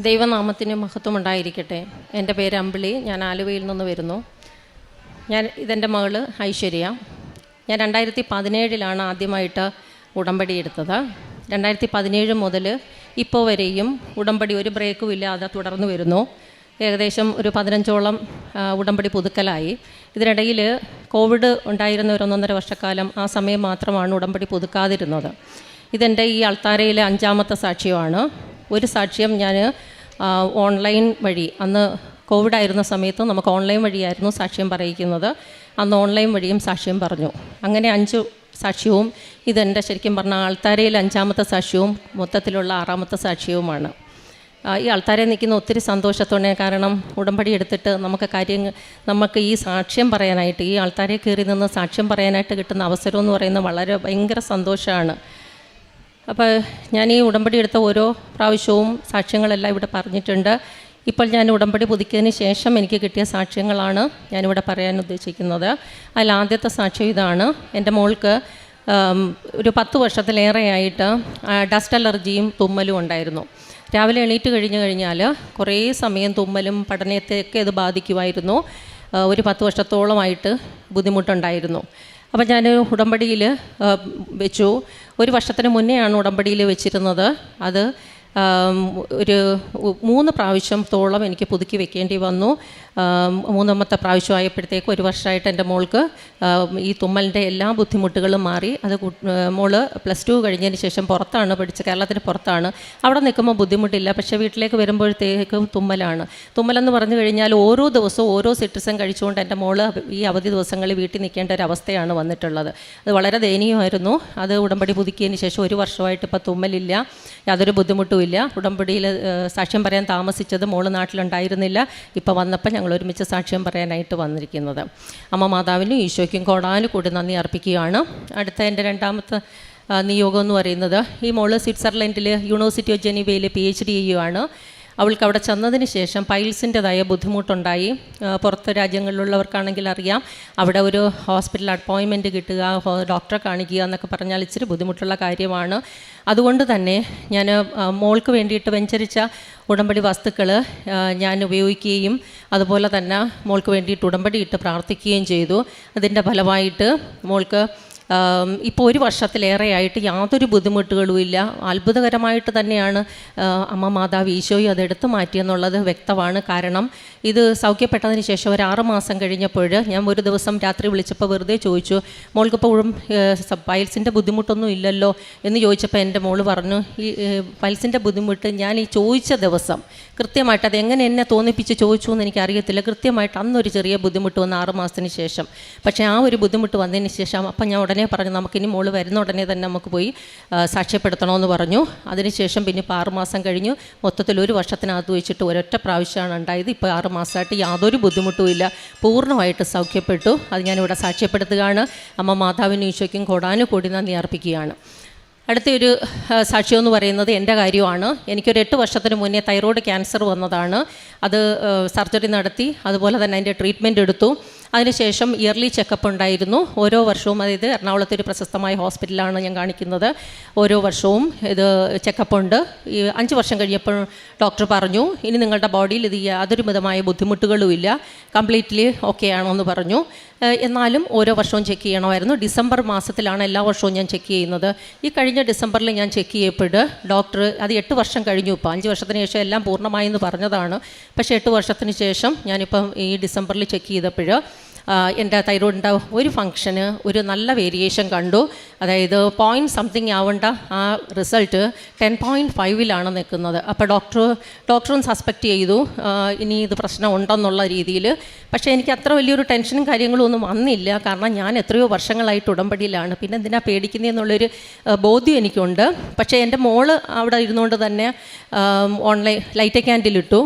ദൈവനാമത്തിന് മഹത്വമുണ്ടായിരിക്കട്ടെ. എൻ്റെ പേര് അമ്പിളി. ഞാൻ ആലുവയിൽ നിന്ന് വരുന്നു. ഇതെൻ്റെ മകള് ഐശ്വര്യ. ഞാൻ 2017 ആദ്യമായിട്ട് ഉടമ്പടി എടുത്തത്. 2017 മുതൽ ഇപ്പോൾ വരെയും ഉടമ്പടി ഒരു ബ്രേക്കും ഇല്ലാതെ തുടർന്നു വരുന്നു. ഏകദേശം ഒരു 15ഓളം ഉടമ്പടി പുതുക്കലായി. ഇതിനിടയിൽ കോവിഡ് ഉണ്ടായിരുന്ന ഒരു 1.5 വർഷക്കാലം ആ സമയം മാത്രമാണ് ഉടമ്പടി പുതുക്കാതിരുന്നത്. ഇതെൻ്റെ ഈ അൾത്താരയിലെ 5ാമത്തെ സാക്ഷ്യമാണ്. ഒരു സാക്ഷ്യം ഞാൻ ഓൺലൈൻ വഴി, അന്ന് കോവിഡായിരുന്ന സമയത്ത് നമുക്ക് ഓൺലൈൻ വഴിയായിരുന്നു സാക്ഷ്യം പറയിക്കുന്നത്. അന്ന് ഓൺലൈൻ വഴിയും സാക്ഷ്യം പറഞ്ഞു. അങ്ങനെ 5 സാക്ഷ്യവും ഇതെൻ്റെ ശരിക്കും പറഞ്ഞാൽ അൾത്താരയിൽ 5ാമത്തെ സാക്ഷ്യവും മൊത്തത്തിലുള്ള 6ാമത്തെ സാക്ഷ്യവുമാണ്. ഈ അൾത്താരയിൽ നിൽക്കുന്ന ഒത്തിരി സന്തോഷത്തോടെ, കാരണം ഉടമ്പടി എടുത്തിട്ട് നമുക്ക് ഈ സാക്ഷ്യം പറയാനായിട്ട്, ഈ അൾത്താരയിൽ കയറി നിന്ന് സാക്ഷ്യം പറയാനായിട്ട് കിട്ടുന്ന അവസരം എന്ന് പറയുന്നത് ഭയങ്കര സന്തോഷമാണ്. അപ്പോൾ ഞാൻ ഈ ഉടമ്പടി എടുത്ത ഓരോ പ്രാവശ്യവും സാക്ഷ്യങ്ങളെല്ലാം ഇവിടെ പറഞ്ഞിട്ടുണ്ട്. ഇപ്പോൾ ഞാൻ ഉടമ്പടി പുതുക്കിയതിന് ശേഷം എനിക്ക് കിട്ടിയ സാക്ഷ്യങ്ങളാണ് ഞാനിവിടെ പറയാൻ ഉദ്ദേശിക്കുന്നത്. അതിൽ ആദ്യത്തെ സാക്ഷ്യം ഇതാണ്. എൻ്റെ മോൾക്ക് ഒരു 10 വർഷത്തിലേറെയായിട്ട് ഡസ്റ്റ് അലർജിയും തുമ്മലും ഉണ്ടായിരുന്നു. രാവിലെ എണീറ്റ് കഴിഞ്ഞാൽ കുറേ സമയം തുമ്മലും പഠനത്തെയൊക്കെ ഇത് ബാധിക്കുമായിരുന്നു. ഒരു 10 വർഷത്തോളമായിട്ട് ബുദ്ധിമുട്ടുണ്ടായിരുന്നു. അപ്പം ഞാൻ ഉടമ്പടിയിൽ വെച്ചു. 1 വർഷത്തിന് മുന്നെയാണ് ഉടമ്പടിയിൽ വെച്ചിരുന്നത്. അത് ഒരു 3 പ്രാവശ്യത്തോളം എനിക്ക് പുതുക്കി വെക്കേണ്ടി വന്നു. 3ാമത്തെ പ്രാവശ്യം ആയപ്പോഴത്തേക്ക് 1 വർഷമായിട്ട് എൻ്റെ മോൾക്ക് ഈ തുമ്മലിൻ്റെ എല്ലാ ബുദ്ധിമുട്ടുകളും മാറി. അത് മോള് +2 കഴിഞ്ഞതിന് ശേഷം പുറത്താണ് പഠിച്ചത്, കേരളത്തിന് പുറത്താണ്. അവിടെ നിൽക്കുമ്പോൾ ബുദ്ധിമുട്ടില്ല, പക്ഷേ വീട്ടിലേക്ക് വരുമ്പോഴത്തേക്കും തുമ്മലെന്ന് പറഞ്ഞു കഴിഞ്ഞാൽ ഓരോ ദിവസവും ഓരോ സിട്രിസൻ കഴിച്ചുകൊണ്ട് എൻ്റെ മോള് ഈ അവധി ദിവസങ്ങളിൽ വീട്ടിൽ നിൽക്കേണ്ട ഒരു അവസ്ഥയാണ് വന്നിട്ടുള്ളത്. അത് വളരെ ദയനീയമായിരുന്നു. അത് ഉടമ്പടി പുതുക്കിയതിന് ശേഷം 1 വർഷമായിട്ട് ഇപ്പോൾ തുമ്മലില്ല, യാതൊരു ബുദ്ധിമുട്ടുമില്ല. ഉടമ്പടിയിൽ സാക്ഷ്യം പറയാൻ താമസിച്ചത് മോള് നാട്ടിലുണ്ടായിരുന്നില്ല. ഇപ്പോൾ വന്നപ്പോൾ ഞങ്ങൾ ഒരുമിച്ച് സാക്ഷ്യം പറയാനായിട്ട് വന്നിരിക്കുന്നത്. അമ്മ മാതാവിനും ഈശോയ്ക്കും കോടാനുകൂടി നന്ദി അർപ്പിക്കുകയാണ്. അടുത്ത എൻ്റെ 2ാമത്തെ നിയോഗം എന്ന് പറയുന്നത്, ഈ മോള് സ്വിറ്റ്സർലൻഡിൽ യൂണിവേഴ്സിറ്റി ഓഫ് ജനീവയിൽ PhD ചെയ്യുകയാണ്. അവൾക്ക് അവിടെ ചെന്നതിന് ശേഷം പൈൽസിൻ്റെതായ ബുദ്ധിമുട്ടുണ്ടായി. പുറത്ത് രാജ്യങ്ങളിലുള്ളവർക്കാണെങ്കിൽ അറിയാം, അവിടെ ഒരു ഹോസ്പിറ്റൽ അപ്പോയിൻമെൻറ്റ് കിട്ടുക, ഡോക്ടറെ കാണിക്കുക എന്നൊക്കെ പറഞ്ഞാൽ ഇച്ചിരി ബുദ്ധിമുട്ടുള്ള കാര്യമാണ്. അതുകൊണ്ട് തന്നെ ഞാൻ മോൾക്ക് വേണ്ടിയിട്ട് വെഞ്ചരിച്ച ഉടമ്പടി വസ്തുക്കൾ ഞാൻ ഉപയോഗിക്കുകയും അതുപോലെ തന്നെ മോൾക്ക് വേണ്ടിയിട്ട് ഉടമ്പടി ഇട്ട് പ്രാർത്ഥിക്കുകയും ചെയ്തു. അതിൻ്റെ ഫലമായിട്ട് മോൾക്ക് ഇപ്പോൾ 1 വർഷത്തിലേറെയായിട്ട് യാതൊരു ബുദ്ധിമുട്ടുകളുമില്ല. അത്ഭുതകരമായിട്ട് തന്നെയാണ് അമ്മ മാതാവ് ഈശോയും അതെടുത്ത് മാറ്റിയെന്നുള്ളത് വ്യക്തമാണ്. കാരണം ഇത് സൗഖ്യപ്പെട്ടതിന് ശേഷം ഒരു 6 മാസം കഴിഞ്ഞപ്പോൾ ഞാൻ ഒരു ദിവസം രാത്രി വിളിച്ചപ്പോൾ വെറുതെ ചോദിച്ചു, മോൾക്കിപ്പോഴും പൈൽസിൻ്റെ ബുദ്ധിമുട്ടൊന്നും ഇല്ലല്ലോ എന്ന് ചോദിച്ചപ്പോൾ എൻ്റെ മോള് പറഞ്ഞു, ഈ പൈൽസിൻ്റെ ബുദ്ധിമുട്ട് ഞാൻ ഈ ചോദിച്ച ദിവസം കൃത്യമായിട്ട്, അതെങ്ങനെ എന്നെ തോന്നിപ്പിച്ച് ചോദിച്ചു എന്ന് എനിക്കറിയത്തില്ല, കൃത്യമായിട്ട് അന്നൊരു ചെറിയ ബുദ്ധിമുട്ട് വന്ന് 6 മാസത്തിന് ശേഷം. പക്ഷേ ആ ഒരു ബുദ്ധിമുട്ട് വന്നതിന് ശേഷം അപ്പം ഞാൻ ഉടനെ പറഞ്ഞു, നമുക്കിനി മോള് വരുന്ന ഉടനെ തന്നെ നമുക്ക് പോയി സാക്ഷ്യപ്പെടുത്തണമെന്ന് പറഞ്ഞു. അതിനുശേഷം പിന്നെ ഇപ്പോൾ 6 മാസം കഴിഞ്ഞു. മൊത്തത്തിൽ 1 വർഷത്തിനകത്ത് വെച്ചിട്ട് ഒരൊറ്റ പ്രാവശ്യമാണ് ഉണ്ടായത്. ഇപ്പോൾ 6 മാസമായിട്ട് യാതൊരു ബുദ്ധിമുട്ടുമില്ല, പൂർണ്ണമായിട്ട് സൗഖ്യപ്പെട്ടു. അത് ഞാനിവിടെ സാക്ഷ്യപ്പെടുത്തുകയാണ്. അമ്മ മാതാവിനും ഈശോയ്ക്കും കോടാനുകൂടി നന്ദി അർപ്പിക്കുകയാണ്. അടുത്തൊരു സാക്ഷ്യം എന്ന് പറയുന്നത് എൻ്റെ കാര്യമാണ്. എനിക്കൊരു 8 വർഷത്തിന് മുന്നേ തൈറോയ്ഡ് ക്യാൻസർ വന്നതാണ്. അത് സർജറി നടത്തി, അതുപോലെ തന്നെ അതിൻ്റെ ട്രീറ്റ്മെൻറ്റ് എടുത്തു. അതിനുശേഷം ഇയർലി ചെക്കപ്പ് ഉണ്ടായിരുന്നു ഓരോ വർഷവും. അതായത് എറണാകുളത്തെ ഒരു പ്രശസ്തമായ ഹോസ്പിറ്റലാണ് ഞാൻ കാണിക്കുന്നത്. ഓരോ വർഷവും ഇത് ചെക്കപ്പ് ഉണ്ട്. ഈ 5 വർഷം കഴിഞ്ഞപ്പോൾ ഡോക്ടർ പറഞ്ഞു, ഇനി നിങ്ങളുടെ ബോഡിയിൽ ഇത് യാതൊരു വിധമായ ബുദ്ധിമുട്ടുകളും ഇല്ല, കംപ്ലീറ്റ്ലി ഓക്കെ ആണോ എന്ന് പറഞ്ഞു. എന്നാലും ഓരോ വർഷവും ചെക്ക് ചെയ്യണമായിരുന്നു. ഡിസംബർ മാസത്തിലാണ് എല്ലാ വർഷവും ഞാൻ ചെക്ക് ചെയ്യുന്നത്. ഈ കഴിഞ്ഞ ഡിസംബറിൽ ഞാൻ ചെക്ക് ചെയ്യപ്പോൾ ഡോക്ടർ, അത് 8 വർഷം കഴിഞ്ഞു, ഇപ്പോൾ 5 വർഷത്തിന് ശേഷം എല്ലാം പൂർണ്ണമായി എന്ന് പറഞ്ഞതാണ്. പക്ഷേ 8 വർഷത്തിന് ശേഷം ഞാനിപ്പം ഈ ഡിസംബറിൽ ചെക്ക് ചെയ്തപ്പോൾ എൻ്റെ തൈറോയിഡിൻ്റെ ഒരു ഫംഗ്ഷന് ഒരു നല്ല വേരിയേഷൻ കണ്ടു. അതായത് 0.something ആവേണ്ട ആ റിസൾട്ട് 10.5 നിൽക്കുന്നത്. അപ്പോൾ ഡോക്ടറും സസ്പെക്റ്റ് ചെയ്തു ഇനി ഇത് പ്രശ്നം ഉണ്ടെന്നുള്ള രീതിയിൽ. പക്ഷേ എനിക്ക് അത്ര വലിയൊരു ടെൻഷനും കാര്യങ്ങളും ഒന്നും വന്നില്ല, കാരണം ഞാൻ എത്രയോ വർഷങ്ങളായിട്ട് ഉടമ്പടിയിലാണ്. പിന്നെ എന്തിനാ പേടിക്കുന്നതെന്നുള്ളൊരു ബോധ്യം എനിക്കുണ്ട്. പക്ഷേ എൻ്റെ മോള് അവിടെ ഇരുന്നുകൊണ്ട് തന്നെ ഓൺലൈൻ ലൈറ്റ് ക്യാൻഡിലിട്ടു.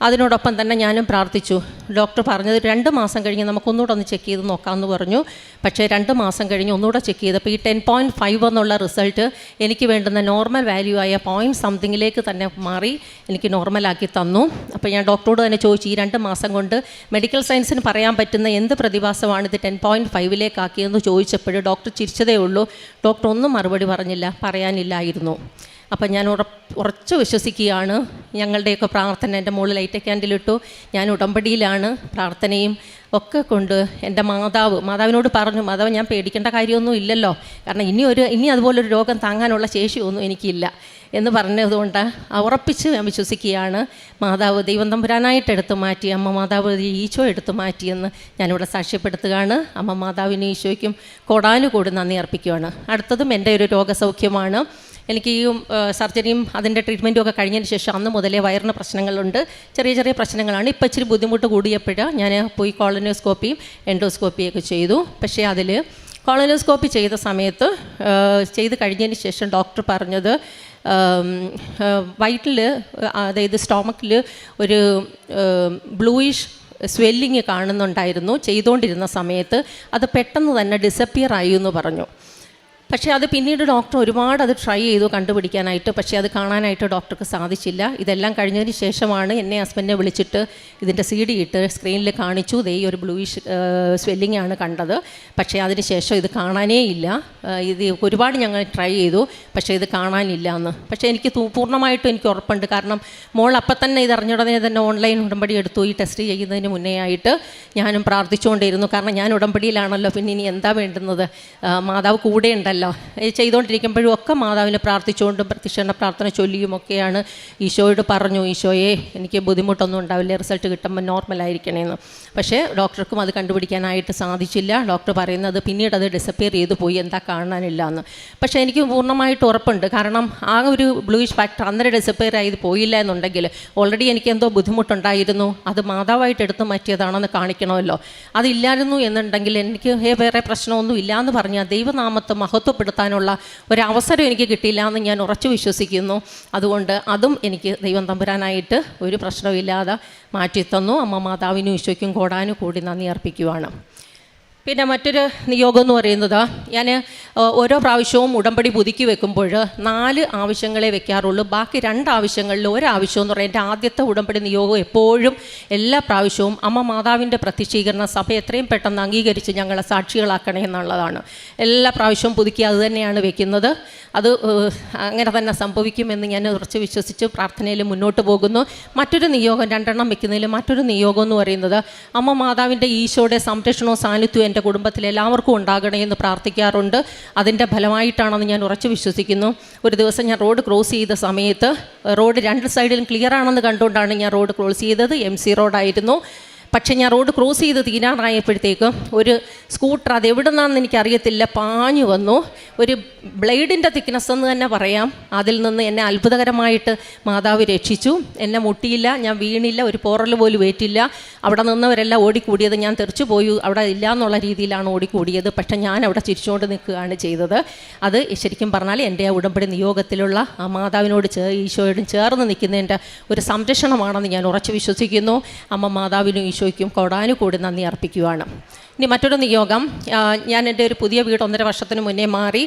അതിനോടൊപ്പം തന്നെ ഞാനും പ്രാർത്ഥിച്ചു. ഡോക്ടർ പറഞ്ഞത് 2 മാസം കഴിഞ്ഞ് നമുക്കൊന്നുകൂടെ ഒന്ന് ചെക്ക് ചെയ്ത് നോക്കാമെന്ന് പറഞ്ഞു. പക്ഷേ 2 മാസം കഴിഞ്ഞ് ഒന്നുകൂടെ ചെക്ക് ചെയ്തപ്പോൾ ഈ 10.5 എന്നുള്ള റിസൾട്ട് എനിക്ക് വേണ്ടുന്ന നോർമൽ വാല്യൂ ആയ 0.something തന്നെ മാറി എനിക്ക് നോർമലാക്കി തന്നു. അപ്പോൾ ഞാൻ ഡോക്ടറോട് തന്നെ ചോദിച്ചു, ഈ 2 മാസം കൊണ്ട് മെഡിക്കൽ സയൻസിന് പറയാൻ പറ്റുന്ന എന്ത് പ്രതിഭാസമാണ് ഇത് 10.5 ചോദിച്ചപ്പോൾ ഡോക്ടർ ചിരിച്ചതേ ഉള്ളൂ. ഡോക്ടർ ഒന്നും മറുപടി പറഞ്ഞില്ല, പറയാനില്ലായിരുന്നു. അപ്പം ഞാൻ ഉറച്ചു വിശ്വസിക്കുകയാണ്. ഞങ്ങളുടെയൊക്കെ പ്രാർത്ഥന, എൻ്റെ മുകളിൽ ലൈറ്റ് ക്യാൻഡിലിട്ടു, ഞാൻ ഉടമ്പടിയിലാണ്, പ്രാർത്ഥനയും ഒക്കെ കൊണ്ട് എൻ്റെ മാതാവിനോട് പറഞ്ഞു, മാതാവ് ഞാൻ പേടിക്കേണ്ട കാര്യമൊന്നും ഇല്ലല്ലോ, കാരണം ഇനി അതുപോലൊരു രോഗം താങ്ങാനുള്ള ശേഷിയൊന്നും എനിക്കില്ല എന്ന് പറഞ്ഞതുകൊണ്ട് ഉറപ്പിച്ച് ഞാൻ വിശ്വസിക്കുകയാണ്. മാതാവ് ദൈവം തമ്പുരാനായിട്ട് എടുത്തു മാറ്റി, അമ്മ മാതാവ് ഈശോ എടുത്തു മാറ്റിയെന്ന് ഞാനിവിടെ സാക്ഷ്യപ്പെടുത്തുകയാണ്. അമ്മ മാതാവിനും ഈശോയ്ക്കും കോടാനുകൂടി നന്ദി അർപ്പിക്കുകയാണ്. അടുത്തതും എൻ്റെ ഒരു രോഗസൗഖ്യമാണ്. എനിക്ക് ഈ സർജറിയും അതിൻ്റെ ട്രീറ്റ്മെൻറ്റും ഒക്കെ കഴിഞ്ഞതിന് ശേഷം അന്ന് മുതലേ വയറിന് പ്രശ്നങ്ങളുണ്ട്, ചെറിയ ചെറിയ പ്രശ്നങ്ങളാണ്. ഇപ്പോൾ ഇച്ചിരി ബുദ്ധിമുട്ട് കൂടിയപ്പോൾ ഞാൻ പോയി കോളനോസ്കോപ്പിയും എൻഡോസ്കോപ്പിയൊക്കെ ചെയ്തു. പക്ഷേ അതിൽ കോളനോസ്കോപ്പി ചെയ്ത സമയത്ത് ചെയ്ത് കഴിഞ്ഞതിന് ശേഷം ഡോക്ടർ പറഞ്ഞത് വയറ്റിൽ, അതായത് സ്റ്റൊമക്കിൽ ഒരു ബ്ലൂയിഷ് സ്വെല്ലിങ് കാണുന്നുണ്ടായിരുന്നു ചെയ്തുകൊണ്ടിരുന്ന സമയത്ത്. അത് പെട്ടെന്ന് തന്നെ ഡിസപ്പിയർ ആയി എന്ന് പറഞ്ഞു. പക്ഷേ അത് പിന്നീട് ഡോക്ടർ ഒരുപാട് ട്രൈ ചെയ്തു കണ്ടുപിടിക്കാനായിട്ട്, പക്ഷേ അത് കാണാനായിട്ട് ഡോക്ടർക്ക് സാധിച്ചില്ല. ഇതെല്ലാം കഴിഞ്ഞതിന് ശേഷമാണ് എന്നെ ഹസ്ബൻഡിനെ വിളിച്ചിട്ട് ഇതിൻ്റെ CD ഇട്ട് സ്ക്രീനിൽ കാണിച്ചു, ദേ ഒരു ബ്ലൂയിഷ് സ്വെല്ലിംഗ് ആണ് കണ്ടത്, പക്ഷേ അതിന് ശേഷം ഇത് കാണാനേ ഇല്ല. ഇത് ഒരുപാട് ഞങ്ങൾ ട്രൈ ചെയ്തു, പക്ഷേ ഇത് കാണാനില്ല എന്ന്. പക്ഷേ എനിക്ക് പൂർണ്ണമായിട്ടും എനിക്ക് ഉറപ്പുണ്ട്, കാരണം മോൾ അപ്പം തന്നെ ഇതറിഞ്ഞുടനെ തന്നെ ഓൺലൈൻ ഉടമ്പടി എടുത്തു. ഈ ടെസ്റ്റ് ചെയ്യുന്നതിന് മുന്നേ ആയിട്ട് ഞാനും പ്രാർത്ഥിച്ചുകൊണ്ടിരുന്നു, കാരണം ഞാൻ ഉടമ്പടിയിലാണല്ലോ, പിന്നെ ഇനി എന്താ വേണ്ടുന്നത്, മാതാവ് കൂടെ ഉണ്ടല്ലോ. ചെയ്തുകൊണ്ടിരിക്കുമ്പോഴും ഒക്കെ മാതാവിനെ പ്രാർത്ഥിച്ചുകൊണ്ടും പ്രത്യക്ഷണ പ്രാർത്ഥന ചൊല്ലിയുമൊക്കെയാണ് ഈശോയോട് പറഞ്ഞു, ഈശോയെ എനിക്ക് ബുദ്ധിമുട്ടൊന്നും ഉണ്ടാവില്ല, റിസൾട്ട് കിട്ടുമ്പോൾ നോർമലായിരിക്കണേന്ന്. പക്ഷേ ഡോക്ടർക്കും അത് കണ്ടുപിടിക്കാനായിട്ട് സാധിച്ചില്ല. ഡോക്ടർ പറയുന്നത് പിന്നീട് അത് ഡിസപ്പിയർ ചെയ്തു പോയി, എന്താ കാണാനില്ല എന്ന്. പക്ഷേ എനിക്ക് പൂർണ്ണമായിട്ട് ഉറപ്പുണ്ട്, കാരണം ആ ഒരു ബ്ലൂയിഷ് ഫാക്ടർ അന്നേരം ഡിസപ്പിയർ ആയത് പോയില്ല എന്നുണ്ടെങ്കിൽ ഓൾറെഡി എനിക്ക് എന്തോ ബുദ്ധിമുട്ടുണ്ടായിരുന്നു, അത് മാതാവായിട്ട് എടുത്തു മാറ്റിയതാണെന്ന് കാണിക്കണമല്ലോ. അതില്ലായിരുന്നു എന്നുണ്ടെങ്കിൽ എനിക്ക് വേറെ പ്രശ്നമൊന്നും ഇല്ലയെന്ന് പറഞ്ഞാൽ ദൈവനാമത്തെ മഹത്വപ്പെടുത്താനുള്ള ഒരവസരം എനിക്ക് കിട്ടിയില്ല എന്ന് ഞാൻ ഉറച്ചു വിശ്വസിക്കുന്നു. അതുകൊണ്ട് അതും എനിക്ക് ദൈവം തമ്പുരാനായിട്ട് ഒരു പ്രശ്നമില്ലാതെ മാറ്റിത്തന്നു. അമ്മ മാതാവിനും ഈശോയ്ക്കും കോടാനുകൂടി നന്ദി അർപ്പിക്കുവാണ്. പിന്നെ മറ്റൊരു നിയോഗം എന്ന് പറയുന്നത്, ഞാൻ ഓരോ പ്രാവശ്യവും ഉടമ്പടി പുതുക്കി വെക്കുമ്പോൾ 4 ആവശ്യങ്ങളെ വെക്കാറുള്ളൂ. ബാക്കി 2 ആവശ്യങ്ങളിൽ ഒരാവശ്യം എന്ന് പറയുന്നത്, എൻ്റെ ആദ്യത്തെ ഉടമ്പടി നിയോഗം എപ്പോഴും എല്ലാ പ്രാവശ്യവും അമ്മ മാതാവിൻ്റെ പ്രത്യക്ഷീകരണ സഭ എത്രയും പെട്ടെന്ന് അംഗീകരിച്ച് ഞങ്ങളെ സാക്ഷികളാക്കണേ എന്നുള്ളതാണ്. എല്ലാ പ്രാവശ്യവും പുതുക്കി അത് തന്നെയാണ് വെക്കുന്നത്. അത് അങ്ങനെ തന്നെ സംഭവിക്കുമെന്ന് ഞാൻ ഉറച്ച് വിശ്വസിച്ച് പ്രാർത്ഥനയിൽ മുന്നോട്ട് പോകുന്നു. മറ്റൊരു നിയോഗം, 2 എണ്ണം വെക്കുന്നതിൽ മറ്റൊരു നിയോഗം എന്ന് പറയുന്നത്, അമ്മ മാതാവിൻ്റെ ഈശോയുടെ സംരക്ഷണവും സാന്നിധ്യവും എൻ്റെ കുടുംബത്തിൽ എല്ലാവർക്കും ഉണ്ടാകണേ എന്ന് പ്രാർത്ഥിക്കാറുണ്ട്. അതിൻ്റെ ഫലമായിട്ടാണെന്ന് ഞാൻ ഉറച്ച് വിശ്വസിക്കുന്നു. ഒരു ദിവസം ഞാൻ റോഡ് ക്രോസ് ചെയ്ത സമയത്ത് റോഡ് 2 സൈഡിലും ക്ലിയർ ആണെന്ന് കണ്ടുകൊണ്ടാണ് ഞാൻ റോഡ് ക്രോസ് ചെയ്തത്. MC റോഡായിരുന്നു. പക്ഷേ ഞാൻ റോഡ് ക്രോസ് ചെയ്ത് തീരാറായപ്പോഴത്തേക്കും ഒരു സ്കൂട്ടർ, അതെവിടെ നിന്നാണെന്ന് എനിക്കറിയത്തില്ല, പാഞ്ഞു വന്നു. ഒരു ബ്ലേഡിൻ്റെ തിക്നെസ് എന്ന് തന്നെ പറയാം. അതിൽ നിന്ന് എന്നെ അത്ഭുതകരമായിട്ട് മാതാവ് രക്ഷിച്ചു. എന്നെ മുട്ടിയില്ല, ഞാൻ വീണില്ല, ഒരു പോറൽ പോലും ഏറ്റില്ല. അവിടെ നിന്നവരെല്ലാം ഓടിക്കൂടിയത്, ഞാൻ തെറിച്ചു പോയി അവിടെ ഇല്ല എന്നുള്ള രീതിയിലാണ് ഓടിക്കൂടിയത്. പക്ഷേ ഞാൻ അവിടെ ചിരിച്ചുകൊണ്ട് നിൽക്കുകയാണ് ചെയ്തത്. അത് ശരിക്കും പറഞ്ഞാൽ എൻ്റെ ഉടമ്പടി നിയോഗത്തിലുള്ള ആ മാതാവിനോട് ഈശോയോടും ചേർന്ന് നിൽക്കുന്നതിൻ്റെ ഒരു സംരക്ഷണമാണെന്ന് ഞാൻ ഉറച്ചു വിശ്വസിക്കുന്നു. അമ്മ മാതാവിനും ഈശോയ്ക്കും കോടാനുകൂടി നന്ദി അർപ്പിക്കുകയാണ്. ഇനി മറ്റൊരു നിയോഗം, ഞാൻ എൻ്റെ ഒരു പുതിയ വീട് 1.5 വർഷത്തിന് മുന്നേ മാറി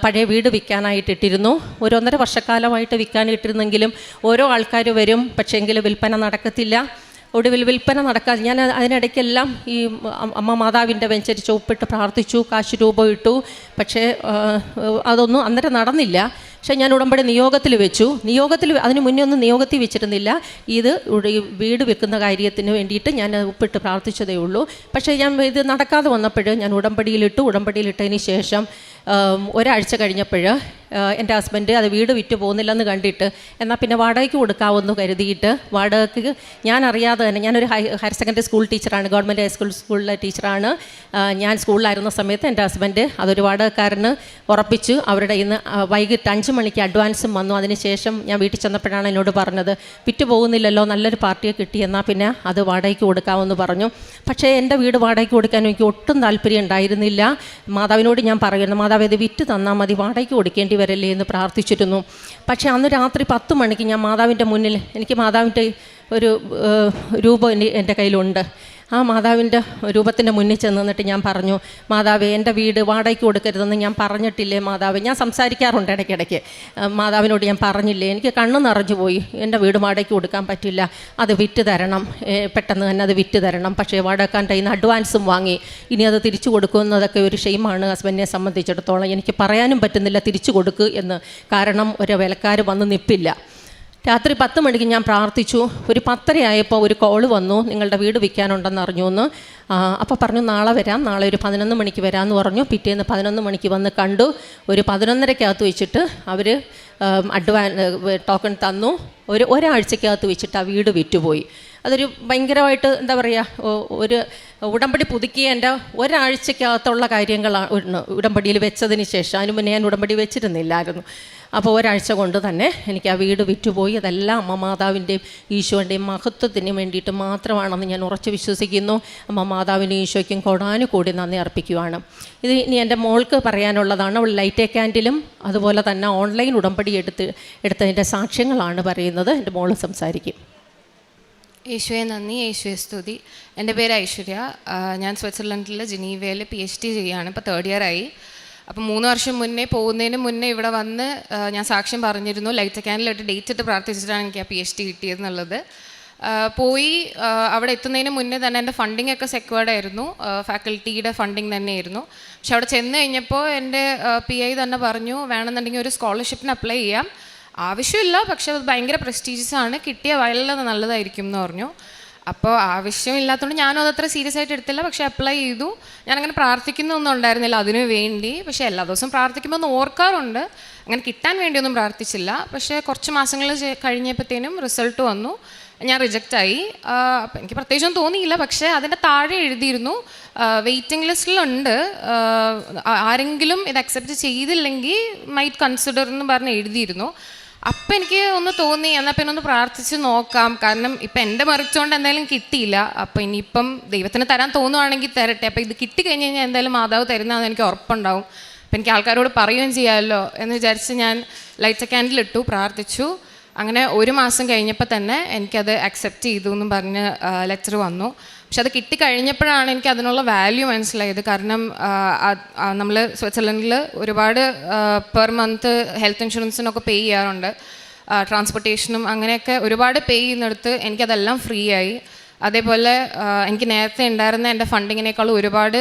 പഴയ വീട് വിൽക്കാനായിട്ടിട്ടിരുന്നു. ഒരു 1.5 വർഷക്കാലമായിട്ട് വിൽക്കാനിട്ടിരുന്നെങ്കിലും ഓരോ ആൾക്കാർ വരും, പക്ഷേങ്കിൽ വിൽപ്പന നടക്കത്തില്ല. ഒടുവിൽ വിൽപ്പന നടക്കാതെ ഞാൻ അതിനിടയ്ക്കെല്ലാം ഈ അമ്മ മാതാവിൻ്റെ വെഞ്ചരിച്ച് ഒപ്പിട്ട് പ്രാർത്ഥിച്ചു, കാശ് രൂപ ഇട്ടു. പക്ഷേ അതൊന്നും അന്നേരം നടന്നില്ല. പക്ഷേ ഞാൻ ഉടമ്പടി നിയോഗത്തിൽ വെച്ചു. അതിന് മുന്നേ ഒന്നും നിയോഗത്തിൽ വെച്ചിരുന്നില്ല. ഇത് വീട് വെക്കുന്ന കാര്യത്തിന് വേണ്ടിയിട്ട് ഞാൻ ഒപ്പിട്ട് പ്രാർത്ഥിച്ചതേ ഉള്ളൂ. പക്ഷേ ഇത് നടക്കാതെ വന്നപ്പോൾ ഞാൻ ഉടമ്പടിയിലിട്ടതിന് ശേഷം ഒരാഴ്ച കഴിഞ്ഞപ്പോൾ എൻ്റെ ഹസ്ബൻഡ് അത് വീട് വിറ്റ് പോകുന്നില്ലെന്ന് കണ്ടിട്ട്, എന്നാൽ പിന്നെ വാടകയ്ക്ക് കൊടുക്കാമെന്ന് കരുതിയിട്ട് വാടകയ്ക്ക് ഞാൻ അറിയാതെ തന്നെ, ഞാനൊരു ഹയർ സെക്കൻഡറി സ്കൂൾ ടീച്ചറാണ്, ഗവൺമെൻറ് ഹൈസ്കൂളിലെ ടീച്ചറാണ്. ഞാൻ സ്കൂളിലായിരുന്ന സമയത്ത് എൻ്റെ ഹസ്ബൻഡ് അതൊരു വാടകക്കാരന് ഉറപ്പിച്ചു. അവരുടെ ഇന്ന് വൈകിട്ട് 5 മണിക്ക് അഡ്വാൻസും വന്നു. അതിനുശേഷം ഞാൻ വീട്ടിൽ ചെന്നപ്പോഴാണ് എന്നോട് പറഞ്ഞത്, വിറ്റ് പോകുന്നില്ലല്ലോ, നല്ലൊരു പാർട്ടിയെ കിട്ടി, എന്നാൽ പിന്നെ അത് വാടകയ്ക്ക് കൊടുക്കാമെന്ന് പറഞ്ഞു. പക്ഷേ എൻ്റെ വീട് വാടകയ്ക്ക് കൊടുക്കാൻ എനിക്ക് ഒട്ടും താല്പര്യം ഉണ്ടായിരുന്നില്ല. മാതാവിനോട് ഞാൻ പറയുന്നു, മാതാവ് ഇത് വിറ്റ് തന്നാൽ മതി, വാടകയ്ക്ക് കൊടുക്കേണ്ടി വരല്ലേ എന്ന് പ്രാർത്ഥിച്ചിരുന്നു. പക്ഷേ അന്ന് രാത്രി 10 മണിക്ക് ഞാൻ മാതാവിൻ്റെ മുന്നിൽ, എനിക്ക് മാതാവിൻ്റെ ഒരു രൂപം എൻ്റെ കയ്യിലുണ്ട്. ആ മാതാവിൻ്റെ രൂപത്തിൻ്റെ മുന്നിൽ ചെന്ന് നിന്നിട്ട് ഞാൻ പറഞ്ഞു, മാതാവേ, എൻ്റെ വീട് വാടകയ്ക്ക് കൊടുക്കരുതെന്ന് ഞാൻ പറഞ്ഞിട്ടില്ലേ മാതാവേ? ഞാൻ സംസാരിക്കാറുണ്ട് ഇടയ്ക്കിടയ്ക്ക്. മാതാവിനോട് ഞാൻ പറഞ്ഞില്ലേ, എനിക്ക് കണ്ണ് നിറഞ്ഞു പോയി, എൻ്റെ വീട് വാടകയ്ക്ക് കൊടുക്കാൻ പറ്റില്ല, അത് വിറ്റ് തരണം, പെട്ടെന്ന് തന്നെ അത് വിറ്റ് തരണം. പക്ഷേ വാടകക്കാരൻ്റെ കയ്യിൽ നിന്ന് അഡ്വാൻസും വാങ്ങി, ഇനി അത് തിരിച്ചു കൊടുക്കുന്നതൊക്കെ ഒരു ഷെയിമാണ് ഹസ്ബൻഡിനെ സംബന്ധിച്ചിടത്തോളം. എനിക്ക് പറയാനും പറ്റുന്നില്ല തിരിച്ചു കൊടുക്കുക എന്ന്, കാരണം ഒരു വിലക്കാർ വന്ന് നിൽപ്പില്ല. രാത്രി 10 മണിക്ക് ഞാൻ പ്രാർത്ഥിച്ചു. ഒരു 10:30 ആയപ്പോൾ ഒരു കോള് വന്നു, നിങ്ങളുടെ വീട് വിൽക്കാനുണ്ടെന്ന് അറിഞ്ഞു എന്ന്. അപ്പോൾ പറഞ്ഞു നാളെ വരാം, നാളെ ഒരു 11 മണിക്ക് വരാമെന്ന് പറഞ്ഞു. പിറ്റേന്ന് 11 മണിക്ക് വന്ന് കണ്ടു. ഒരു 11:30 വെച്ചിട്ട് അവർ ടോക്കൺ തന്നു. ഒരാഴ്ചക്കകത്ത് വെച്ചിട്ട് ആ വീട് വിറ്റുപോയി. അതൊരു ഭയങ്കരമായിട്ട് എന്താ പറയുക, ഒരു ഉടമ്പടി പുതുക്കിയതിൻ്റെ ഒരാഴ്ചക്കകത്തുള്ള കാര്യങ്ങളാണ് ഉടമ്പടിയിൽ വെച്ചതിന് ശേഷം. അതിന് മുന്നേ ഞാൻ ഉടമ്പടി വെച്ചിരുന്നില്ലായിരുന്നു. അപ്പോൾ ഒരാഴ്ച കൊണ്ട് തന്നെ എനിക്ക് ആ വീട് വിറ്റുപോയി. അതെല്ലാം അമ്മ മാതാവിൻ്റെയും ഈശോൻ്റെയും മഹത്വത്തിന് വേണ്ടിയിട്ട് മാത്രമാണെന്ന് ഞാൻ ഉറച്ചു വിശ്വസിക്കുന്നു. അമ്മ മാതാവിനും ഈശോയ്ക്കും കോടാനുകൂടി നന്ദി അർപ്പിക്കുവാണ്. ഇത് ഇനി എൻ്റെ മോൾക്ക് പറയാനുള്ളതാണ്. അവൾ ലൈറ്റ് ക്യാൻഡിലും അതുപോലെ തന്നെ ഓൺലൈൻ ഉടമ്പടി എടുത്തതിൻ്റെ സാക്ഷ്യങ്ങളാണ് പറയുന്നത്. എൻ്റെ മോൾ സംസാരിക്കും. യേശുവെ നന്ദി, യേശുവെ സ്തുതി. എൻ്റെ പേര് ഐശ്വര്യ. ഞാൻ സ്വിറ്റ്സർലൻഡിൽ ജനീവയിൽ PhD ചെയ്യുകയാണ്. ഇപ്പോൾ 3rd year ആയി. അപ്പോൾ 3 വർഷം മുന്നേ പോകുന്നതിന് മുന്നേ ഇവിടെ വന്ന് ഞാൻ സാക്ഷ്യം പറഞ്ഞിരുന്നു. ലൈറ്റ് ക്യാൻഡിലായിട്ട് ഡേറ്റ് ഇട്ട് പ്രാർത്ഥിച്ചിട്ടാണ് എനിക്ക് ആ PhD കിട്ടിയതെന്നുള്ളത്. പോയി അവിടെ എത്തുന്നതിന് മുന്നേ തന്നെ എൻ്റെ ഫണ്ടിങ് ഒക്കെ സെക്വേർഡ് ആയിരുന്നു. ഫാക്കൽറ്റിയുടെ ഫണ്ടിങ് തന്നെയായിരുന്നു. പക്ഷെ അവിടെ ചെന്ന് കഴിഞ്ഞപ്പോൾ എൻ്റെ PI തന്നെ പറഞ്ഞു, വേണമെന്നുണ്ടെങ്കിൽ ഒരു സ്കോളർഷിപ്പിന് അപ്ലൈ ചെയ്യാം, ആവശ്യമില്ല, പക്ഷെ അത് ഭയങ്കര പ്രസ്റ്റീജിയസ് ആണ്, കിട്ടിയ വളരെ നല്ലതായിരിക്കും എന്ന് പറഞ്ഞു. അപ്പോൾ ആവശ്യമില്ലാത്തതുകൊണ്ട് ഞാനും അതത്ര സീരിയസ് ആയിട്ട് എടുത്തില്ല. പക്ഷേ അപ്ലൈ ചെയ്തു. ഞാനങ്ങനെ പ്രാർത്ഥിക്കുന്നൊന്നും ഉണ്ടായിരുന്നില്ല അതിനു വേണ്ടി. പക്ഷേ എല്ലാ ദിവസവും പ്രാർത്ഥിക്കുമ്പോൾ ഒന്ന് ഓർക്കാറുണ്ട്. അങ്ങനെ കിട്ടാൻ വേണ്ടിയൊന്നും പ്രാർത്ഥിച്ചില്ല. പക്ഷേ കുറച്ച് മാസങ്ങൾ കഴിഞ്ഞപ്പോഴത്തേനും റിസൾട്ട് വന്നു. ഞാൻ റിജക്റ്റായി. അപ്പം എനിക്ക് പ്രത്യേകിച്ചൊന്നും തോന്നിയില്ല. പക്ഷേ അതിൻ്റെ താഴെ എഴുതിയിരുന്നു, വെയിറ്റിംഗ് ലിസ്റ്റിലുണ്ട്, ആരെങ്കിലും ഇത് അക്സെപ്റ്റ് ചെയ്തില്ലെങ്കിൽ മൈറ്റ് കൺസിഡർ എന്ന് പറഞ്ഞ് എഴുതിയിരുന്നു. അപ്പം എനിക്ക് ഒന്ന് തോന്നി, എന്നാൽ പിന്നെ ഒന്ന് പ്രാർത്ഥിച്ച് നോക്കാം. കാരണം ഇപ്പം എൻ്റെ മറിച്ചുകൊണ്ട് എന്തായാലും കിട്ടിയില്ല. അപ്പം ഇനിയിപ്പം ദൈവത്തിന് തരാൻ തോന്നുവാണെങ്കിൽ തരട്ടെ. അപ്പം ഇത് കിട്ടിക്കഴിഞ്ഞ് കഴിഞ്ഞാൽ എന്തായാലും മാതാവ് തരുന്നതെന്ന് എനിക്ക് ഉറപ്പുണ്ടാവും. അപ്പം എനിക്ക് ആൾക്കാരോട് പറയുകയും ചെയ്യാമല്ലോ എന്ന് വിചാരിച്ച് ഞാൻ ലൈറ്റ് ക്യാൻഡിൽ ഇട്ടു, പ്രാർത്ഥിച്ചു. അങ്ങനെ 1 മാസം കഴിഞ്ഞപ്പോൾ തന്നെ എനിക്കത് അക്സെപ്റ്റ് ചെയ്തു എന്നും പറഞ്ഞ് ലെറ്റർ വന്നു. പക്ഷെ അത് കിട്ടിക്കഴിഞ്ഞപ്പോഴാണ് എനിക്ക് അതിനുള്ള വാല്യൂ മനസ്സിലായത്. കാരണം നമ്മൾ സ്വിറ്റ്സർലൻഡിൽ ഒരുപാട് പെർ മന്ത് ഹെൽത്ത് ഇൻഷുറൻസിനൊക്കെ പേ ചെയ്യാറുണ്ട്. ട്രാൻസ്പോർട്ടേഷനും അങ്ങനെയൊക്കെ ഒരുപാട് പേ ചെയ്യുന്നിടത്ത് എനിക്കതെല്ലാം ഫ്രീ ആയി. അതേപോലെ എനിക്ക് നേരത്തെ ഉണ്ടായിരുന്ന എൻ്റെ ഫണ്ടിങ്ങിനേക്കാളും ഒരുപാട്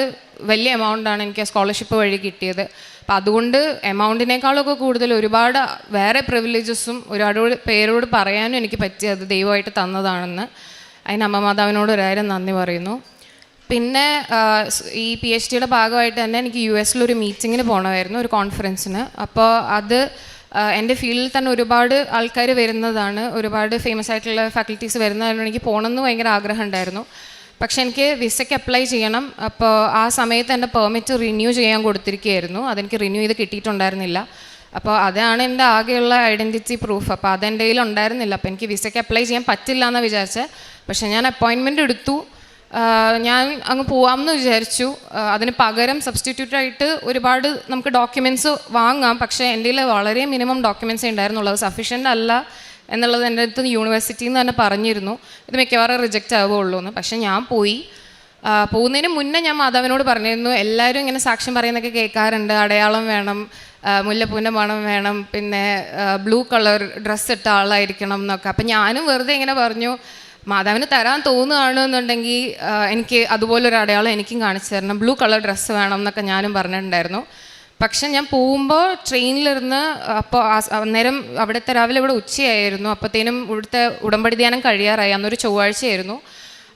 വലിയ എമൗണ്ടാണ് എനിക്ക് സ്കോളർഷിപ്പ് വഴി കിട്ടിയത്. അപ്പം അതുകൊണ്ട് എമൗണ്ടിനേക്കാളൊക്കെ കൂടുതൽ ഒരുപാട് വേറെ പ്രിവിലേജസും ഒരുപാട് പേരോട് പറയാനും എനിക്ക് പറ്റിയത് ദൈവമായിട്ട് തന്നതാണെന്ന്. അതിന് അമ്മ മാതാവിനോട് ഒരായിരം നന്ദി പറയുന്നു. പിന്നെ ഈ PhDയുടെ ഭാഗമായിട്ട് തന്നെ എനിക്ക് US-ലൊരു മീറ്റിങ്ങിന് പോകണമായിരുന്നു, ഒരു കോൺഫറൻസിന്. അപ്പോൾ അത് എൻ്റെ ഫീൽഡിൽ തന്നെ ഒരുപാട് ആൾക്കാർ വരുന്നതാണ്, ഒരുപാട് ഫേമസ് ആയിട്ടുള്ള ഫാക്കൽറ്റീസ് വരുന്നതാണ്. എനിക്ക് പോകണമെന്ന് ഭയങ്കര ആഗ്രഹം ഉണ്ടായിരുന്നു. പക്ഷെ എനിക്ക് വിസയ്ക്ക് അപ്ലൈ ചെയ്യണം. അപ്പോൾ ആ സമയത്ത് എൻ്റെ പെർമിറ്റ് റിന്യൂ ചെയ്യാൻ കൊടുത്തിരിക്കുകയായിരുന്നു. അതെനിക്ക് റിന്യൂ ചെയ്ത് കിട്ടിയിട്ടുണ്ടായിരുന്നില്ല. അപ്പോൾ അതാണ് എൻ്റെ ആകെയുള്ള ഐഡൻറ്റിറ്റി പ്രൂഫ്. അപ്പോൾ അതെൻ്റെ കയ്യിൽ ഉണ്ടായിരുന്നില്ല. അപ്പോൾ എനിക്ക് വിസയ്ക്ക് അപ്ലൈ ചെയ്യാൻ പറ്റില്ല എന്നാണ് വിചാരിച്ചത്. പക്ഷേ ഞാൻ അപ്പോയിൻമെൻറ്റ് എടുത്തു. ഞാൻ അങ്ങ് പോവാമെന്ന് വിചാരിച്ചു. അതിന് പകരം സബ്സ്റ്റിറ്റ്യൂട്ടായിട്ട് ഒരുപാട് നമുക്ക് ഡോക്യുമെൻറ്റ്സ് വാങ്ങാം. പക്ഷേ എൻ്റെ കയ്യിൽ വളരെ മിനിമം ഡോക്യുമെൻറ്റ്സേ ഉണ്ടായിരുന്നുള്ളൂ. അത് സഫീഷ്യൻ്റ് അല്ല എന്നുള്ളത് എൻ്റെ അടുത്ത് യൂണിവേഴ്സിറ്റിയിൽ നിന്ന് തന്നെ പറഞ്ഞിരുന്നു. ഇത് മിക്കവാറും റിജക്റ്റ് ആവുകയുള്ളൂ എന്ന്. പക്ഷേ ഞാൻ പോയി. പോകുന്നതിന് മുന്നേ ഞാൻ മാതാവിനോട് പറഞ്ഞിരുന്നു, എല്ലാവരും ഇങ്ങനെ സാക്ഷ്യം പറയുന്നതൊക്കെ കേൾക്കാറുണ്ട്, അടയാളം വേണം, മുല്ലപ്പൂവിൻ്റെ മണം വേണം, പിന്നെ ബ്ലൂ കളർ ഡ്രസ്സ് ഇട്ട ആളായിരിക്കണം എന്നൊക്കെ. അപ്പം ഞാനും വെറുതെ ഇങ്ങനെ പറഞ്ഞു, മാതാവിന് തരാൻ തോന്നുകയാണെന്നുണ്ടെങ്കിൽ എനിക്ക് അതുപോലൊരു അടയാളം എനിക്കും കാണിച്ചു തരണം, ബ്ലൂ കളർ ഡ്രസ്സ് വേണം എന്നൊക്കെ ഞാനും പറഞ്ഞിട്ടുണ്ടായിരുന്നു. പക്ഷെ ഞാൻ പോകുമ്പോൾ ട്രെയിനിലിരുന്ന്, അപ്പോൾ അന്നേരം അവിടുത്തെ രാവിലെ ഇവിടെ ഉച്ചയായിരുന്നു. അപ്പോഴത്തേനും ഇവിടുത്തെ ഉടമ്പടി ധ്യാനം കഴിയാറായി. അന്നൊരു ചൊവ്വാഴ്ചയായിരുന്നു.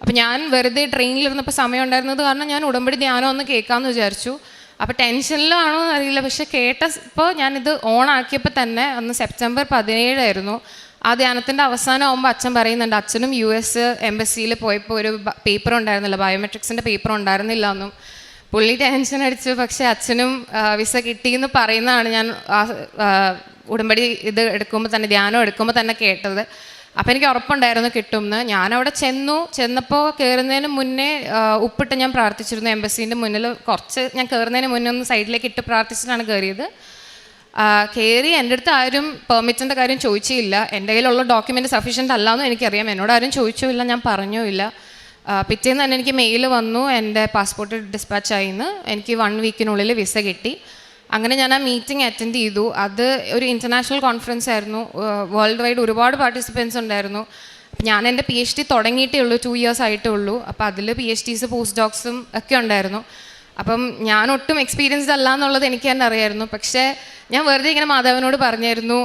അപ്പോൾ ഞാൻ വെറുതെ ട്രെയിനിലിരുന്നപ്പോൾ സമയം ഉണ്ടായിരുന്നത് കാരണം ഞാൻ ഉടമ്പടി ധ്യാനം ഒന്ന് കേൾക്കാമെന്ന് വിചാരിച്ചു. അപ്പോൾ ടെൻഷനിലാണോ എന്നറിയില്ല, പക്ഷെ കേട്ടപ്പോൾ ഞാനിത് ഓണാക്കിയപ്പോൾ തന്നെ അന്ന് സെപ്റ്റംബർ 17 ആയിരുന്നു. ആ ധ്യാനത്തിൻ്റെ അവസാനം ആകുമ്പോൾ അച്ഛൻ പറയുന്നുണ്ട്, അച്ഛനും US എംബസിയിൽ പോയപ്പോൾ ഒരു പേപ്പർ ഉണ്ടായിരുന്നില്ല, ബയോമെട്രിക്സിൻ്റെ പേപ്പർ ഉണ്ടായിരുന്നില്ല എന്നും. പുള്ളി ടെൻഷൻ അടിച്ചു. പക്ഷേ അച്ഛനും വിസ കിട്ടിയെന്ന് പറയുന്നതാണ് ഞാൻ ഉടമ്പടി ഇത് എടുക്കുമ്പോൾ തന്നെ, ധ്യാനം എടുക്കുമ്പോൾ തന്നെ കേട്ടത്. അപ്പോൾ എനിക്ക് ഉറപ്പുണ്ടായിരുന്നു കിട്ടുമെന്ന്. ഞാനവിടെ ചെന്നപ്പോൾ കയറുന്നതിന് മുന്നേ ഉപ്പിട്ട് ഞാൻ പ്രാർത്ഥിച്ചിരുന്നു എംബസീൻ്റെ മുന്നിൽ. കുറച്ച് ഞാൻ കയറുന്നതിന് മുന്നേ ഒന്ന് സൈഡിലേക്ക് ഇട്ട് പ്രാർത്ഥിച്ചിട്ടാണ് കയറിയത്. കയറി എൻ്റെ അടുത്ത് ആരും പെർമിറ്റിൻ്റെ കാര്യം ചോദിച്ചില്ല. എൻ്റെ കയ്യിലുള്ള ഡോക്യുമെൻ്റ് സഫീഷ്യൻ്റ് അല്ലാന്നും എനിക്കറിയാം. എന്നോട് ആരും ചോദിച്ചുമില്ല, ഞാൻ പറഞ്ഞുമില്ല. പിറ്റേന്ന് തന്നെ എനിക്ക് മെയിൽ വന്നു, എൻ്റെ പാസ്പോർട്ട് ഡിസ്പാച്ച് ആയിന്ന്, എനിക്ക് 1 വീക്കിനുള്ളിൽ വിസ കിട്ടി. അങ്ങനെ ഞാൻ ആ മീറ്റിംഗ് അറ്റൻഡ് ചെയ്തു. അത് ഒരു ഇൻ്റർനാഷണൽ കോൺഫറൻസ് ആയിരുന്നു. വേൾഡ് വൈഡ് ഒരുപാട് പാർട്ടിസിപ്പൻസ് ഉണ്ടായിരുന്നു. അപ്പം ഞാൻ എൻ്റെ PhD തുടങ്ങിയിട്ടേ ഉള്ളൂ, 2 ഇയേഴ്സ് ആയിട്ടേ ഉള്ളൂ. അപ്പോൾ അതിൽ PhDs പോസ്റ്റ് ഡോക്സും ഒക്കെ ഉണ്ടായിരുന്നു. അപ്പം ഞാൻ ഒട്ടും എക്സ്പീരിയൻസ്ഡ് അല്ല എന്നുള്ളത് എനിക്ക് തന്നെ അറിയായിരുന്നു. പക്ഷേ ഞാൻ വെറുതെ ഇങ്ങനെ മാധവനോട് പറഞ്ഞായിരുന്നു,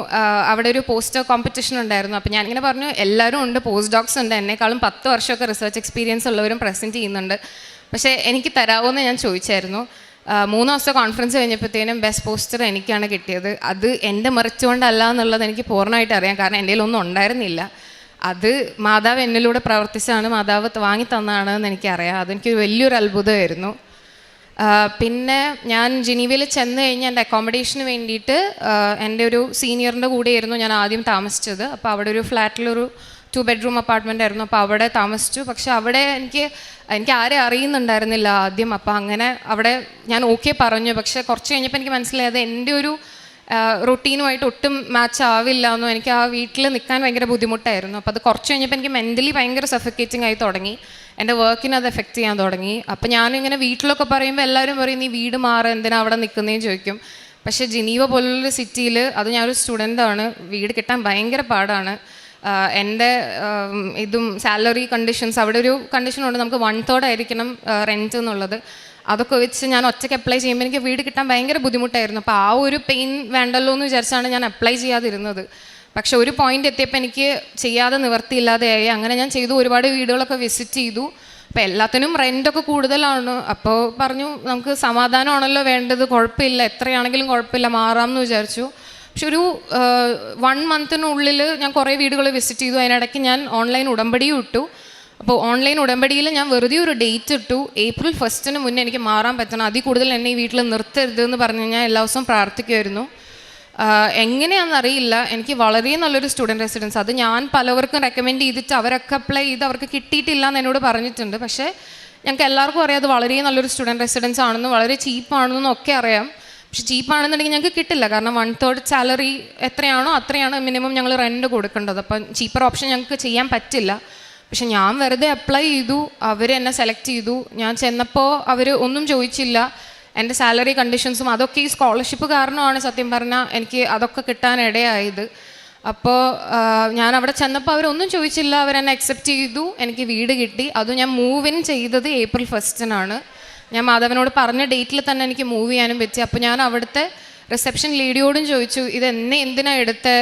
അവിടെ ഒരു പോസ്റ്റർ കോമ്പറ്റീഷൻ ഉണ്ടായിരുന്നു. അപ്പോൾ ഞാനിങ്ങനെ പറഞ്ഞു, എല്ലാവരും ഉണ്ട്, പോസ്റ്റ് ഡോക്സ് ഉണ്ട്, എന്നെക്കാളും 10 വർഷമൊക്കെ റിസർച്ച് എക്സ്പീരിയൻസ് ഉള്ളവരും പ്രസൻറ്റ് ചെയ്യുന്നുണ്ട്, പക്ഷേ എനിക്ക് തരാമോ എന്ന് ഞാൻ ചോദിച്ചായിരുന്നു. 3 ദിവസത്തെ കോൺഫറൻസ് കഴിഞ്ഞപ്പോഴത്തേനും ബെസ്റ്റ് പോസ്റ്റർ എനിക്കാണ് കിട്ടിയത്. അത് എൻ്റെ മറിച്ചുകൊണ്ടല്ല എന്നുള്ളത് എനിക്ക് പൂർണ്ണമായിട്ട് അറിയാം, കാരണം എൻ്റെ കയ്യിലൊന്നും ഉണ്ടായിരുന്നില്ല. അത് മാതാവ് എന്നിലൂടെ പ്രവർത്തിച്ചാണ്, മാതാവ് വാങ്ങി തന്നതാണ് എന്ന് എനിക്കറിയാം. അതെനിക്ക് വലിയൊരു അത്ഭുതമായിരുന്നു. പിന്നെ ഞാൻ ജനീവയിൽ ചെന്ന് കഴിഞ്ഞ് എൻ്റെ അക്കോമഡേഷന് വേണ്ടിയിട്ട് എൻ്റെ ഒരു സീനിയറിൻ്റെ കൂടെയായിരുന്നു ഞാൻ ആദ്യം താമസിച്ചത്. അപ്പോൾ അവിടെ ഒരു ഫ്ലാറ്റിലൊരു 2 ബെഡ്റൂം അപ്പാർട്ട്മെൻ്റ് ആയിരുന്നു. അപ്പോൾ അവിടെ താമസിച്ചു. പക്ഷെ അവിടെ എനിക്ക് ആരെ അറിയുന്നുണ്ടായിരുന്നില്ല ആദ്യം. അപ്പോൾ അങ്ങനെ അവിടെ ഞാൻ ഓക്കെ പറഞ്ഞു. പക്ഷേ കുറച്ച് കഴിഞ്ഞപ്പോൾ എനിക്ക് മനസ്സിലായത് എൻ്റെ ഒരു റൊട്ടീനുമായിട്ട് ഒട്ടും മാച്ച് ആവില്ല എന്നും എനിക്ക് ആ വീട്ടിൽ നിൽക്കാൻ ഭയങ്കര ബുദ്ധിമുട്ടായിരുന്നു. അപ്പോൾ അത് കുറച്ച് കഴിഞ്ഞപ്പോൾ എനിക്ക് മെൻ്റലി ഭയങ്കര സഫക്കേറ്റിംഗ് ആയി തുടങ്ങി. എൻ്റെ വർക്കിനെ അത് എഫക്റ്റ് ചെയ്യാൻ തുടങ്ങി. അപ്പോൾ ഞാനിങ്ങനെ വീട്ടിലൊക്കെ പറയുമ്പോൾ എല്ലാവരും പറയും, നീ വീട് മാറ്, എന്തിനാ അവിടെ നിൽക്കുന്നതെന്ന് ചോദിക്കും. പക്ഷേ ജനീവ പോലുള്ളൊരു സിറ്റിയിൽ, അത് ഞാനൊരു സ്റ്റുഡൻ്റാണ്, വീട് കിട്ടാൻ ഭയങ്കര പാടാണ്. എൻ്റെ സാലറി കണ്ടീഷൻസ്, അവിടെ ഒരു കണ്ടീഷനുണ്ട്, നമുക്ക് 1/3 ആയിരിക്കണം റെൻറ്റ് എന്നുള്ളത്. അതൊക്കെ വെച്ച് ഞാൻ ഒറ്റയ്ക്ക് അപ്ലൈ ചെയ്യുമ്പോൾ എനിക്ക് വീട് കിട്ടാൻ ഭയങ്കര ബുദ്ധിമുട്ടായിരുന്നു. അപ്പോൾ ആ ഒരു പെയിൻ വേണ്ടല്ലോ എന്ന് വിചാരിച്ചാണ് ഞാൻ അപ്ലൈ ചെയ്യാതിരുന്നത്. പക്ഷെ ഒരു പോയിന്റ് എത്തിയപ്പോൾ എനിക്ക് ചെയ്യാതെ നിവർത്തിയില്ലാതെയായി. അങ്ങനെ ഞാൻ ചെയ്തു, ഒരുപാട് വീടുകളൊക്കെ വിസിറ്റ് ചെയ്തു. അപ്പോൾ എല്ലാത്തിനും റെൻ്റൊക്കെ കൂടുതലാണ്. അപ്പോൾ പറഞ്ഞു, നമുക്ക് സമാധാനമാണല്ലോ വേണ്ടത്, കുഴപ്പമില്ല, എത്രയാണെങ്കിലും കുഴപ്പമില്ല, മാറാമെന്ന് വിചാരിച്ചു. പക്ഷെ ഒരു 1 മന്തിനുള്ളിൽ ഞാൻ കുറേ വീടുകൾ വിസിറ്റ് ചെയ്തു. അതിനിടയ്ക്ക് ഞാൻ ഓൺലൈൻ ഉടമ്പടിയും ഇട്ടു. അപ്പോൾ ഓൺലൈൻ ഉടമ്പടിയിൽ ഞാൻ വെറുതെ ഒരു ഡേറ്റ് ഇട്ടു, April 1 മുന്നേ എനിക്ക് മാറാൻ പറ്റണം, അതിൽ കൂടുതൽ എന്നെ ഈ വീട്ടിൽ നിർത്തരുതെന്ന് പറഞ്ഞ് ഞാൻ എല്ലാ ദിവസവും പ്രാർത്ഥിക്കുമായിരുന്നു. എങ്ങനെയാണെന്നറിയില്ല, എനിക്ക് വളരെ നല്ലൊരു സ്റ്റുഡൻറ്റ് റെസിഡൻസ്, അത് ഞാൻ പലവർക്കും റെക്കമെൻഡ് ചെയ്തിട്ട് അവരൊക്കെ അപ്ലൈ ചെയ്ത് അവർക്ക് കിട്ടിയിട്ടില്ല എന്ന് എന്നോട് പറഞ്ഞിട്ടുണ്ട്. പക്ഷേ ഞങ്ങൾക്ക് എല്ലാവർക്കും അറിയാം അത് വളരെ നല്ലൊരു സ്റ്റുഡൻറ്റ് റെസിഡൻസ് ആണെന്നും വളരെ ചീപ്പാണെന്നും ഒക്കെ അറിയാം. പക്ഷെ ചീപ്പാണെന്നുണ്ടെങ്കിൽ ഞങ്ങൾക്ക് കിട്ടില്ല, കാരണം 1/3 സാലറി എത്രയാണോ അത്രയാണ് മിനിമം ഞങ്ങൾ റെൻറ്റ് കൊടുക്കേണ്ടത്. അപ്പം ചീപ്പർ ഓപ്ഷൻ ഞങ്ങൾക്ക് ചെയ്യാൻ പറ്റില്ല. പക്ഷെ ഞാൻ വെറുതെ അപ്ലൈ ചെയ്തു, അവർ എന്നെ സെലക്ട് ചെയ്തു. ഞാൻ ചെന്നപ്പോൾ അവർ ഒന്നും ചോദിച്ചില്ല, എൻ്റെ സാലറി കണ്ടീഷൻസും അതൊക്കെ ഈ സ്കോളർഷിപ്പ് കാരണമാണ് സത്യം പറഞ്ഞാൽ എനിക്ക് അതൊക്കെ കിട്ടാനിടയായത്. അപ്പോൾ ഞാൻ അവിടെ ചെന്നപ്പോൾ അവരൊന്നും ചോദിച്ചില്ല, അവരെന്നെ അക്സെപ്റ്റ് ചെയ്തു, എനിക്ക് വീട് കിട്ടി. അതും ഞാൻ മൂവ് ഇൻ ചെയ്തത് April 1 ഞാൻ മാധവനോട് പറഞ്ഞ ഡേറ്റിൽ തന്നെ എനിക്ക് മൂവ് ചെയ്യാനും പറ്റി. അപ്പോൾ ഞാൻ അവിടുത്തെ റിസപ്ഷൻ ലേഡിയോടും ചോദിച്ചു, ഇത് എന്നെ എന്തിനാണ് എടുത്ത്,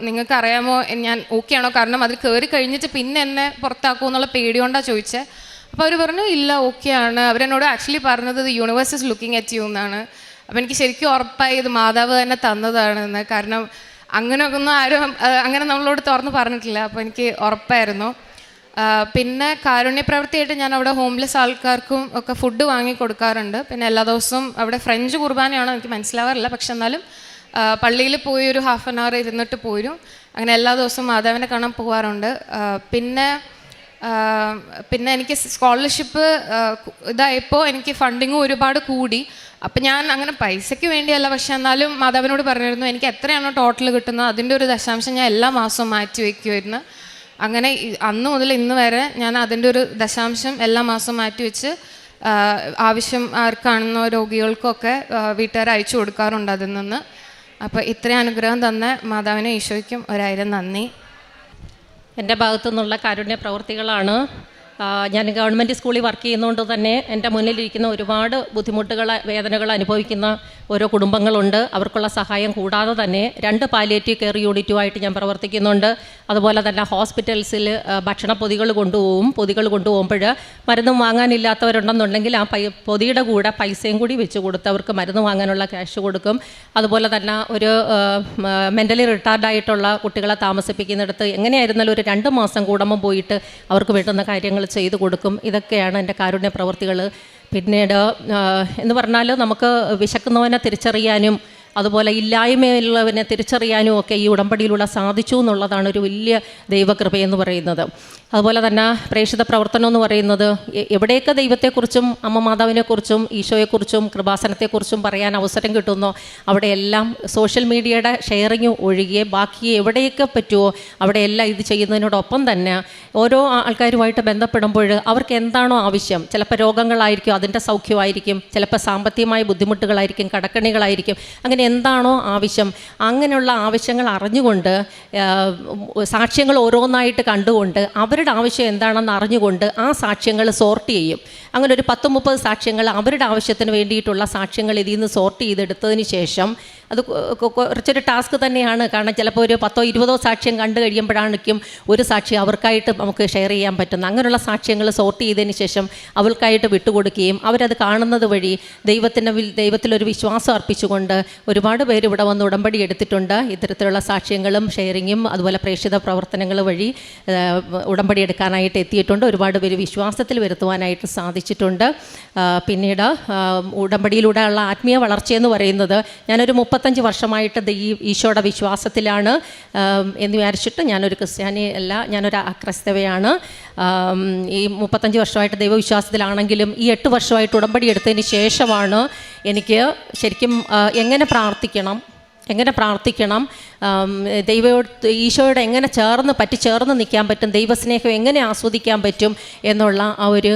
നിങ്ങൾക്ക് അറിയാമോ ഞാൻ ഓക്കെ ആണോ, കാരണം അതിൽ കയറി കഴിഞ്ഞിട്ട് പിന്നെ എന്നെ പുറത്താക്കുമോ എന്നുള്ള പേടിയോണ്ടാണ് ചോദിച്ചത്. അപ്പോൾ അവർ പറഞ്ഞു, ഇല്ല ഓക്കെ ആണ്. അവരെന്നോട് ആക്ച്വലി പറഞ്ഞത് universe is looking at you എന്നാണ്. അപ്പോൾ എനിക്ക് ശരിക്കും ഉറപ്പായി ഇത് മാതാവ് തന്നെ തന്നതാണെന്ന്, കാരണം അങ്ങനെയൊക്കെ ഒന്നും ആരും അങ്ങനെ നമ്മളോട് തുറന്ന് പറഞ്ഞിട്ടില്ല. അപ്പോൾ എനിക്ക് ഉറപ്പായിരുന്നു. പിന്നെ കാരുണ്യപ്രവൃത്തിയായിട്ട് ഞാൻ അവിടെ ഹോംലെസ് ആൾക്കാർക്കും ഒക്കെ ഫുഡ് വാങ്ങി കൊടുക്കാറുണ്ട്. പിന്നെ എല്ലാ ദിവസവും അവിടെ ഫ്രഞ്ച് കുർബാനയാണോ എനിക്ക് മനസ്സിലാവാറില്ല, പക്ഷെ എന്നാലും പള്ളിയിൽ പോയി ഒരു 1/2 hour ഇരുന്നിട്ട് പോരും. അങ്ങനെ എല്ലാ ദിവസവും മാതാവിനെ കാണാൻ പോകാറുണ്ട്. പിന്നെ എനിക്ക് സ്കോളർഷിപ്പ് ഇതായപ്പോൾ എനിക്ക് ഫണ്ടിങ്ങും ഒരുപാട് കൂടി. അപ്പം ഞാൻ അങ്ങനെ പൈസയ്ക്ക് വേണ്ടിയല്ല, പക്ഷെ എന്നാലും മാതാവിനോട് പറഞ്ഞിരുന്നു, എനിക്ക് എത്രയാണോ ടോട്ടൽ കിട്ടുന്നത് അതിൻ്റെ ഒരു ദശാംശം ഞാൻ എല്ലാ മാസവും മാറ്റി വയ്ക്കുമായിരുന്നു. അങ്ങനെ അന്ന് മുതൽ ഇന്ന് വരെ ഞാൻ അതിൻ്റെ ഒരു ദശാംശം എല്ലാ മാസവും മാറ്റി വെച്ച് ആവശ്യം ആർക്കാണെന്നോ രോഗികൾക്കൊക്കെ വീട്ടുകാർ അയച്ചു കൊടുക്കാറുണ്ട് അതിൽ നിന്ന്. അപ്പോൾ ഇത്രയും അനുഗ്രഹം തന്ന മാതാവിനും ഈശോയ്ക്കും 1000 നന്ദി. എൻ്റെ ഭാഗത്തു നിന്നുള്ള കാരുണ്യ പ്രവൃത്തികളാണ്. ഞാൻ ഗവൺമെൻറ് സ്കൂളിൽ വർക്ക് ചെയ്യുന്നതുകൊണ്ട് തന്നെ എൻ്റെ മുന്നിലിരിക്കുന്ന ഒരുപാട് ബുദ്ധിമുട്ടുകൾ, വേദനകൾ അനുഭവിക്കുന്ന ഓരോ കുടുംബങ്ങളുണ്ട്. അവർക്കുള്ള സഹായം കൂടാതെ തന്നെ 2 പാലിയേറ്റീവ് കെയർ യൂണിറ്റുമായിട്ട് ഞാൻ പ്രവർത്തിക്കുന്നുണ്ട്. അതുപോലെ തന്നെ ഹോസ്പിറ്റൽസിൽ ഭക്ഷണ പൊതികൾ കൊണ്ടുപോകുമ്പോൾ മരുന്ന് വാങ്ങാനില്ലാത്തവരുണ്ടെന്നുണ്ടെങ്കിൽ ആ പൊതിയുടെ കൂടെ പൈസയും കൂടി വെച്ച് കൊടുത്ത് അവർക്ക് മരുന്ന് വാങ്ങാനുള്ള ക്യാഷ് കൊടുക്കും. അതുപോലെ തന്നെ ഒരു മെൻ്റലി റിട്ടാർഡായിട്ടുള്ള കുട്ടികളെ താമസിപ്പിക്കുന്നിടത്ത് എങ്ങനെയായിരുന്നാലും ഒരു 2 മാസം കൂടുമ്പോൾ പോയിട്ട് അവർക്ക് വേണ്ടുന്ന കാര്യങ്ങൾ ചെയ്തു കൊടുക്കും. ഇതൊക്കെയാണ് എൻ്റെ കാരുണ്യ പ്രവൃത്തികൾ. പിന്നീട് എന്ന് പറഞ്ഞാൽ നമുക്ക് വിശക്കുന്നവനെ തിരിച്ചറിയാനും അതുപോലെ ഇല്ലായ്മയുള്ളവനെ തിരിച്ചറിയാനും ഒക്കെ ഈ ഉടമ്പടിയിലൂടെ സാധിച്ചു എന്നുള്ളതാണ് ഒരു വലിയ ദൈവകൃപയെന്ന് പറയുന്നത്. അതുപോലെ തന്നെ പ്രേക്ഷിത പ്രവർത്തനം എന്ന് പറയുന്നത് എവിടെയൊക്കെ ദൈവത്തെക്കുറിച്ചും അമ്മ മാതാവിനെക്കുറിച്ചും ഈശോയെക്കുറിച്ചും കൃപാസനത്തെക്കുറിച്ചും പറയാൻ അവസരം കിട്ടുന്നോ അവിടെയെല്ലാം സോഷ്യൽ മീഡിയയുടെ ഷെയറിങ് ഒഴികെ ബാക്കി എവിടെയൊക്കെ പറ്റുമോ അവിടെയെല്ലാം ഇത് ചെയ്യുന്നതിനോടൊപ്പം തന്നെ ഓരോ ആൾക്കാരുമായിട്ട് ബന്ധപ്പെടുമ്പോൾ അവർക്ക് എന്താണോ ആവശ്യം, ചിലപ്പോൾ രോഗങ്ങളായിരിക്കും, അതിൻ്റെ സൗഖ്യമായിരിക്കും, ചിലപ്പോൾ സാമ്പത്തികമായ ബുദ്ധിമുട്ടുകളായിരിക്കും, കടക്കണികളായിരിക്കും, അങ്ങനെ എന്താണോ ആവശ്യം അങ്ങനെയുള്ള ആവശ്യങ്ങൾ അറിഞ്ഞുകൊണ്ട് സാക്ഷ്യങ്ങൾ ഓരോന്നായിട്ട് കണ്ടുകൊണ്ട് അവരുടെ ആവശ്യം എന്താണെന്ന് അറിഞ്ഞുകൊണ്ട് ആ സാക്ഷ്യങ്ങൾ സോർട്ട് ചെയ്യും. അങ്ങനെ ഒരു 10-30 സാക്ഷ്യങ്ങൾ അവരുടെ ആവശ്യത്തിന് വേണ്ടിയിട്ടുള്ള സാക്ഷ്യങ്ങൾ ഇതിൽ നിന്ന് സോർട്ട് ചെയ്തെടുത്തതിന് ശേഷം അത് കുറച്ചൊരു ടാസ്ക് തന്നെയാണ്. കാരണം ചിലപ്പോൾ ഒരു 10-20 സാക്ഷ്യം കണ്ടു കഴിയുമ്പോഴായിരിക്കും ഒരു സാക്ഷി അവർക്കായിട്ട് നമുക്ക് ഷെയർ ചെയ്യാൻ പറ്റുന്നത്. അങ്ങനെയുള്ള സാക്ഷ്യങ്ങൾ സോർട്ട് ചെയ്തതിന് ശേഷം അവൾക്കായിട്ട് വിട്ടുകൊടുക്കുകയും അവരത് കാണുന്നത് വഴി ദൈവത്തിലൊരു വിശ്വാസം അർപ്പിച്ചുകൊണ്ട് ഒരുപാട് പേര് ഇവിടെ വന്ന് ഉടമ്പടി എടുത്തിട്ടുണ്ട്. ഇത്തരത്തിലുള്ള സാക്ഷ്യങ്ങളും ഷെയറിങ്ങും അതുപോലെ പ്രേക്ഷിത പ്രവർത്തനങ്ങൾ വഴി ഉടമ്പടി എടുക്കാനായിട്ട് എത്തിയിട്ടുണ്ട്. ഒരുപാട് പേര് വിശ്വാസത്തിൽ വരുത്തുവാനായിട്ട് സാധിച്ചിട്ടുണ്ട്. പിന്നീട് ഉടമ്പടിയിലൂടെയുള്ള ആത്മീയ വളർച്ചയെന്ന് പറയുന്നത് ഞാനൊരു 35 വർഷമായിട്ട് ഈ ഈശോയുടെ വിശ്വാസത്തിലാണ് എന്ന് വിചാരിച്ചിട്ട് ഞാനൊരു ക്രിസ്ത്യാനി അല്ല, ഞാനൊരു അക്രൈസ്തവയാണ്. ഈ 35 വർഷമായിട്ട് ദൈവവിശ്വാസത്തിലാണെങ്കിലും ഈ 8 വർഷമായിട്ട് ഉടമ്പടി എടുത്തതിന് ശേഷമാണ് എനിക്ക് ശരിക്കും എങ്ങനെ പ്രാർത്ഥിക്കണം, ഈശോയോട് എങ്ങനെ ചേർന്ന് നിൽക്കാൻ പറ്റും, ദൈവസ്നേഹം എങ്ങനെ ആസ്വദിക്കാൻ പറ്റും എന്നുള്ള ആ ഒരു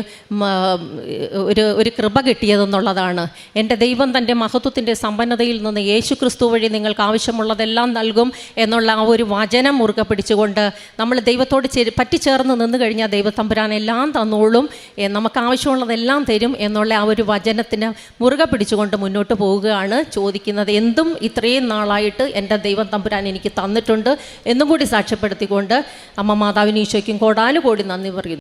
കൃപ കിട്ടിയതെന്നുള്ളതാണ്. എൻ്റെ ദൈവം തൻ്റെ മഹത്വത്തിൻ്റെ സമ്പന്നതയിൽ നിന്ന് യേശു ക്രിസ്തു വഴി നിങ്ങൾക്ക് ആവശ്യമുള്ളതെല്ലാം നൽകും എന്നുള്ള ആ ഒരു വചനം മുറുകെ പിടിച്ചുകൊണ്ട് നമ്മൾ ദൈവത്തോട് പറ്റിച്ചേർന്ന് നിന്ന് കഴിഞ്ഞാൽ ദൈവത്തമ്പുരാൻ എല്ലാം തന്നോളും, നമുക്ക് ആവശ്യമുള്ളതെല്ലാം തരും എന്നുള്ള ആ ഒരു വചനത്തിന് മുറുകെ പിടിച്ചുകൊണ്ട് മുന്നോട്ട് പോവുകയാണ്. ചോദിക്കുന്നത് എന്തും ഇത്രയും നാളായിട്ട് എൻ്റെ ദൈവം തമ്പുരാൻ എനിക്ക് തന്നിട്ടുണ്ട് എന്നും കൂടി സാക്ഷ്യപ്പെടുത്തിക്കൊണ്ട് അമ്മ മാതാവിന് ഈശോയ്ക്കും കോടാനുകോടി നന്ദി പറയുന്നു.